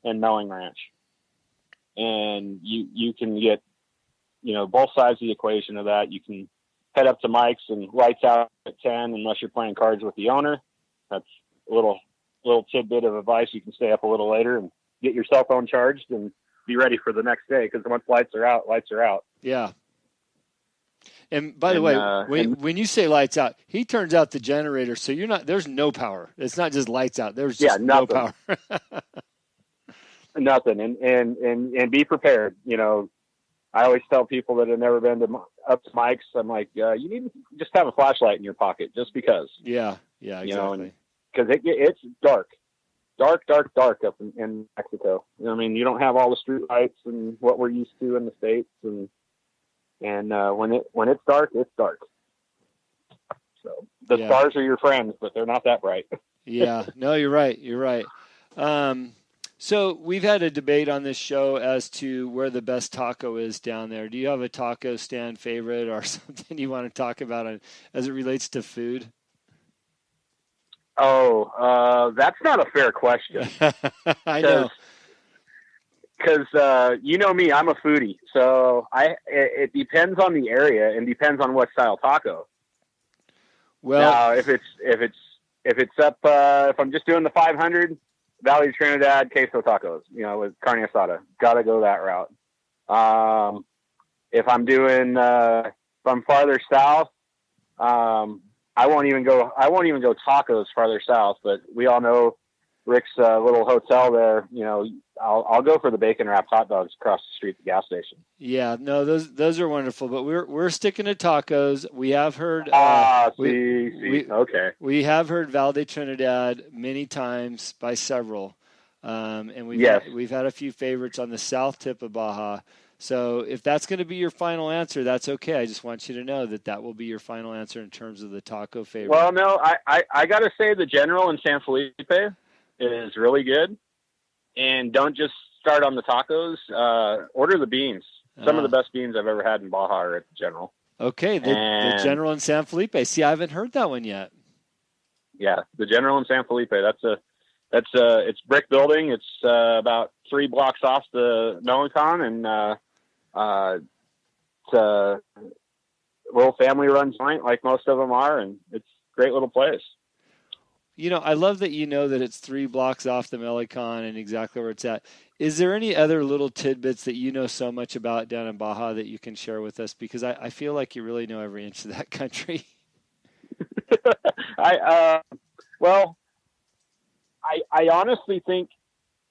and mowing ranch. And you can get, both sides of the equation of that. You can head up to Mike's and lights out at 10, unless you're playing cards with the owner. That's a little tidbit of advice. You can stay up a little later and get your cell phone charged and be ready for the next day. Cause once lights are out. Yeah. And by the way, when you say lights out, he turns out the generator. So there's no power. It's not just lights out. There's just no power. Nothing. And be prepared. I always tell people that have never been up to Mike's, I'm like, you need to just have a flashlight in your pocket just because. Yeah, exactly. Because it's dark up in Mexico. You don't have all the street lights and what we're used to in the States. And when it's dark, it's dark. So the stars are your friends, but they're not that bright. Yeah, no, you're right. So we've had a debate on this show as to where the best taco is down there. Do you have a taco stand favorite or something you want to talk about as it relates to food? Oh, that's not a fair question. I know. Because me, I'm a foodie, so it depends on the area and depends on what style taco. Well, now if it's up, if I'm just doing the 500. Valley of Trinidad queso tacos, with carne asada, gotta go that route. If I'm farther south, I won't even go tacos farther south, but we all know Rick's little hotel there. I'll go for the bacon wrapped hot dogs across the street at the gas station. Yeah, no, those are wonderful, but we're sticking to tacos. We have heard okay. We have heard Val de Trinidad many times by several. And we've had a few favorites on the south tip of Baja. So if that's going to be your final answer, that's okay. I just want you to know that will be your final answer in terms of the taco favorite. Well, no, I got to say the General in San Felipe is really good. And don't just start on the tacos. Order the beans. Some of the best beans I've ever had in Baja are at the General. Okay, the General in San Felipe. See, I haven't heard that one yet. Yeah, the General in San Felipe. It's brick building. It's about 3 blocks off the Melanchon, and it's a little family-run joint, like most of them are, and it's a great little place. I love that that it's 3 blocks off the Melanchon and exactly where it's at. Is there any other little tidbits that you know so much about down in Baja that you can share with us? Because I feel like you really know every inch of that country. I honestly think,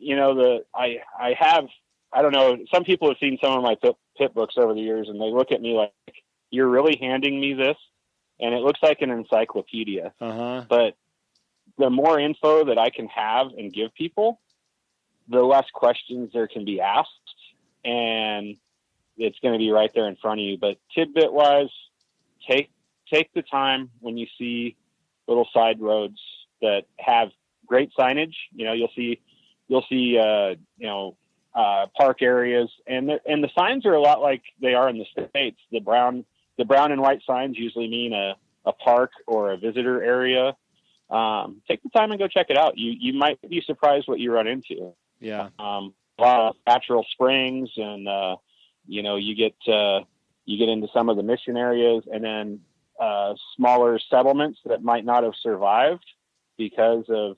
I don't know, some people have seen some of my pit books over the years, and they look at me like, you're really handing me this? And it looks like an encyclopedia. Uh-huh. But the more info that I can have and give people, the less questions there can be asked, and it's going to be right there in front of you. But tidbit wise, take the time when you see little side roads that have great signage. You'll see park areas, and the signs are a lot like they are in the States. The brown and white signs usually mean a park or a visitor area. Take the time and go check it out. You might be surprised what you run into. Yeah. A lot of natural springs, and you get into some of the mission areas, and then smaller settlements that might not have survived because of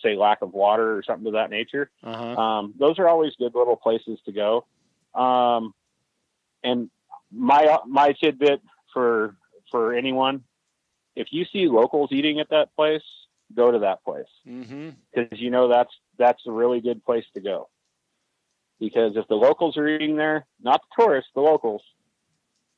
say lack of water or something of that nature. Uh-huh. Those are always good little places to go. And my tidbit for anyone, if you see locals eating at that place, go to that place. Mm-hmm. Because that's a really good place to go. Because if the locals are eating there, not the tourists, the locals,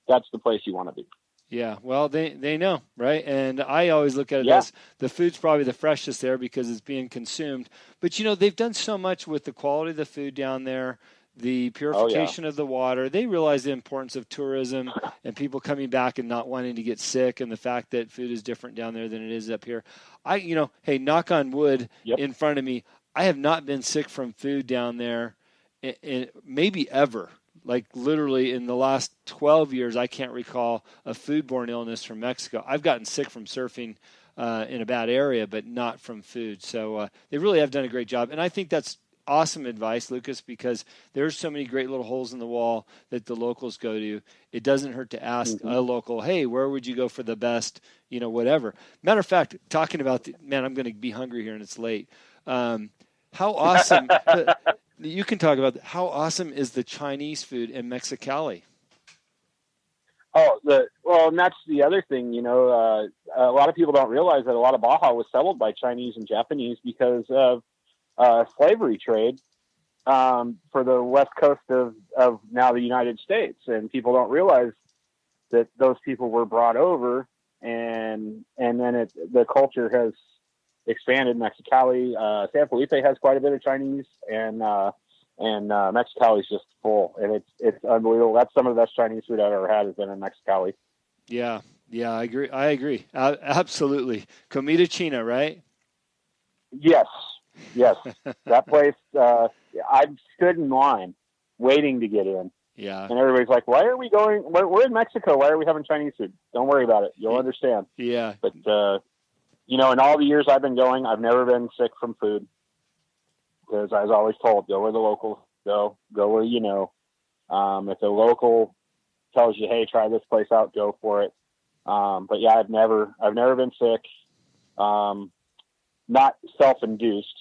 that's the place you want to be. Yeah, well, they know, right? And I always look at it as the food's probably the freshest there because it's being consumed. But, they've done so much with the quality of the food down there, the purification of the water. They realize the importance of tourism and people coming back and not wanting to get sick, and the fact that food is different down there than it is up here. Hey, knock on wood in front of me, I have not been sick from food down there in maybe ever. Like literally in the last 12 years, I can't recall a foodborne illness from Mexico. I've gotten sick from surfing in a bad area, but not from food. So they really have done a great job. And I think that's awesome advice, Lucas, because there's so many great little holes in the wall that the locals go to. It doesn't hurt to ask a local, hey, where would you go for the best, whatever. Matter of fact, talking about, man, I'm going to be hungry here and it's late. How awesome, you can talk about how awesome is the Chinese food in Mexicali? Oh, and that's the other thing, a lot of people don't realize that a lot of Baja was settled by Chinese and Japanese because of slavery trade for the west coast of now the United States. And people don't realize that those people were brought over and then the culture has expanded. Mexicali, San Felipe has quite a bit of Chinese, and Mexicali is just full, and it's unbelievable. That's some of the best Chinese food I've ever had has been in Mexicali. Yeah, I agree. Absolutely. Comida China, right? Yes. That place, I stood in line waiting to get in. Yeah. And everybody's like, why are we going? We're in Mexico. Why are we having Chinese food? Don't worry about it. You'll understand. Yeah. But, in all the years I've been going, I've never been sick from food. Because I was always told, go where the locals go where you know. If a local tells you, hey, try this place out, go for it. But yeah, I've never been sick. Not self-induced,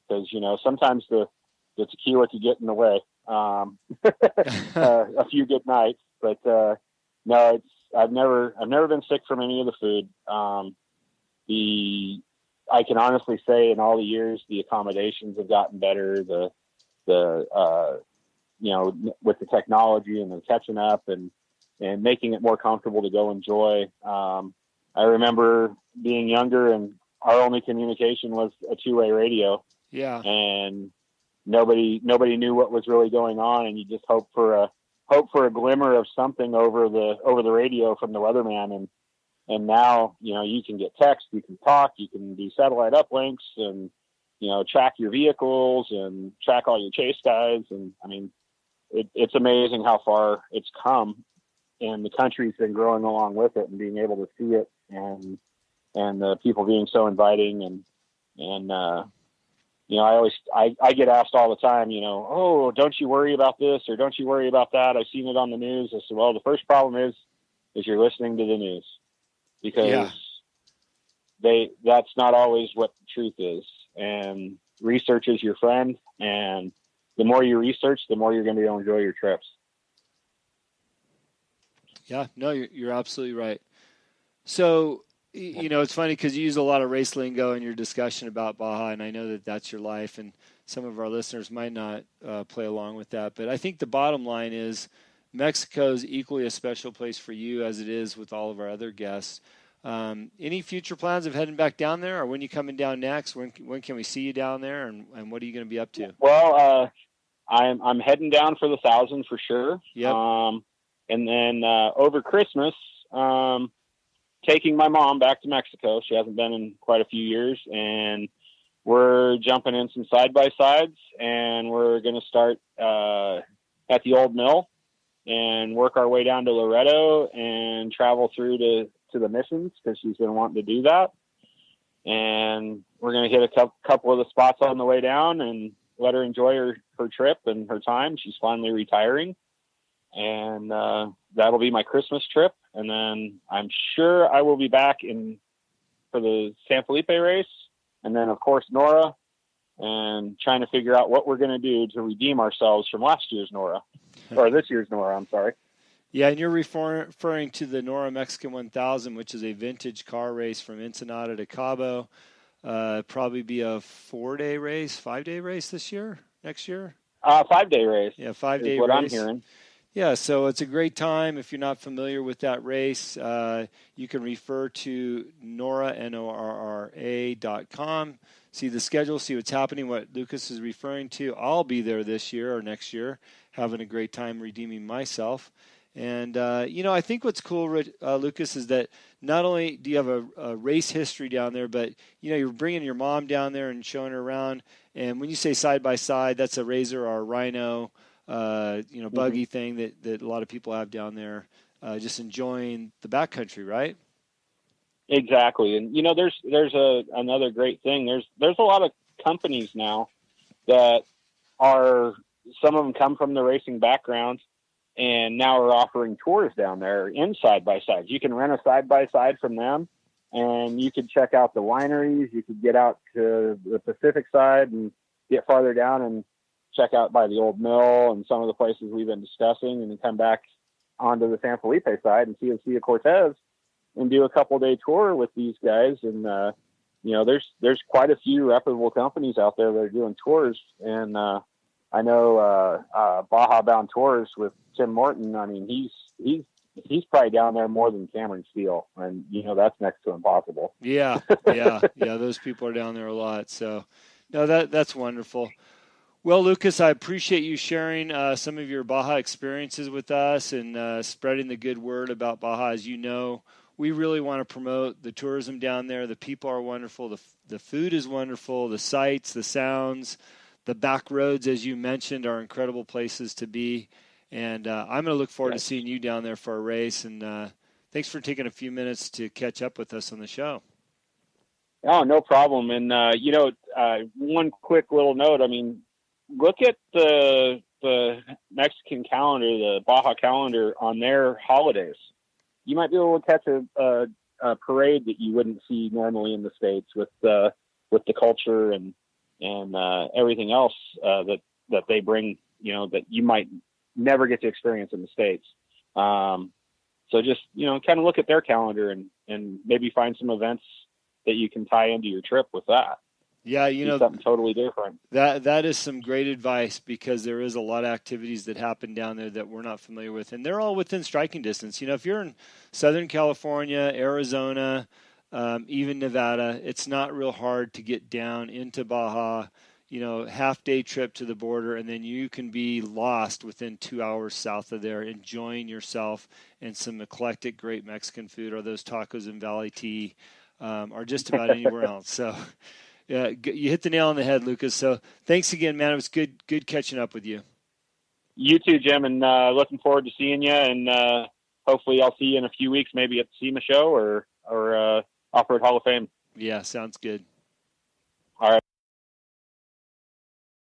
because sometimes the tequila could get in the way. A few good nights, but no, I've never been sick from any of the food. I can honestly say in all the years, the accommodations have gotten better. With the technology and the catching up and making it more comfortable to go enjoy. I remember being younger and our only communication was a two-way radio. Yeah. And nobody knew what was really going on. And you just hope for a glimmer of something over the radio from the weatherman. And now, you can get text, you can talk, you can do satellite uplinks and, track your vehicles and track all your chase guides. And I mean, it's amazing how far it's come, and the country's been growing along with it and being able to see it and the people being so inviting and I get asked all the time, oh, don't you worry about this or don't you worry about that? I've seen it on the news. I said, well, the first problem is you're listening to the news. Because that's not always what the truth is. And research is your friend. And the more you research, the more you're going to be able to enjoy your trips. Yeah, no, you're absolutely right. So, it's funny because you use a lot of race lingo in your discussion about Baja, and I know that that's your life, and some of our listeners might not play along with that. But I think the bottom line is Mexico is equally a special place for you as it is with all of our other guests. Any future plans of heading back down there, or when you coming down next? When can we see you down there, and what are you going to be up to? Well, I'm heading down for the 1,000 for sure. Yep. And then over Christmas, taking my mom back to Mexico. She hasn't been in quite a few years, and we're jumping in some side-by-sides, and we're going to start at the old mill and work our way down to Loreto and travel through to the missions, because she's been wanting to do that. And we're going to hit a couple of the spots on the way down and let her enjoy her trip and her time. She's finally retiring. And that'll be my Christmas trip. And then I'm sure I will be back for the San Felipe race. And then, of course, Nora, and trying to figure out what we're going to do to redeem ourselves from last year's Nora. Or this year's Nora, I'm sorry. Yeah, and you're referring to the Nora Mexican 1000, which is a vintage car race from Ensenada to Cabo. Probably be a 4-day race, 5-day race next year? 5-day race. Yeah, 5-day race. What I'm hearing. Yeah, so it's a great time. If you're not familiar with that race, you can refer to Norra, NORRA.com. See the schedule, see what's happening, what Lucas is referring to. I'll be there this year or next year, having a great time redeeming myself. And, I think what's cool, Lucas, is that not only do you have a race history down there, but, you're bringing your mom down there and showing her around. And when you say side-by-side, that's a Razor or a Rhino, buggy thing that a lot of people have down there, just enjoying the backcountry, right? Exactly. And, there's another great thing. There's a lot of companies now that some of them come from the racing background, and now are offering tours down there in side-by-sides. You can rent a side-by-side from them, and you could check out the wineries. You could get out to the Pacific side and get farther down and check out by the old mill and some of the places we've been discussing, and then come back onto the San Felipe side and see the Cortez and do a couple-day tour with these guys. And, there's quite a few reputable companies out there that are doing tours. And, I know, Baja Bound Tours with Tim Morton. I mean, he's probably down there more than Cameron Steele, and that's next to impossible. Yeah. Those people are down there a lot. So, no, that's wonderful. Well, Lucas, I appreciate you sharing some of your Baja experiences with us and spreading the good word about Baja. As you know, we really want to promote the tourism down there. The people are wonderful. The food is wonderful. The sights, the sounds, the back roads, as you mentioned, are incredible places to be. And I'm going to look forward to seeing you down there for a race. And thanks for taking a few minutes to catch up with us on the show. Oh, no problem. And, one quick little note. I mean, look at the Mexican calendar, the Baja calendar on their holidays. You might be able to catch a parade that you wouldn't see normally in the States with the culture and everything else that they bring, that you might never get to experience in the States. So just, kind of look at their calendar and maybe find some events that you can tie into your trip with that. Yeah, something totally different. That is some great advice, because there is a lot of activities that happen down there that we're not familiar with, and they're all within striking distance. If you're in Southern California, Arizona, even Nevada, it's not real hard to get down into Baja. Half-day trip to the border, and then you can be lost within 2 hours south of there, enjoying yourself and some eclectic, great Mexican food, or those tacos and Valley Tea, or just about anywhere else. So. Yeah, you hit the nail on the head, Lucas. So thanks again, man. It was good catching up with you. You too, Jim, and looking forward to seeing you. And hopefully I'll see you in a few weeks, maybe at the SEMA show or Off-Road Hall of Fame. Yeah, sounds good. All right.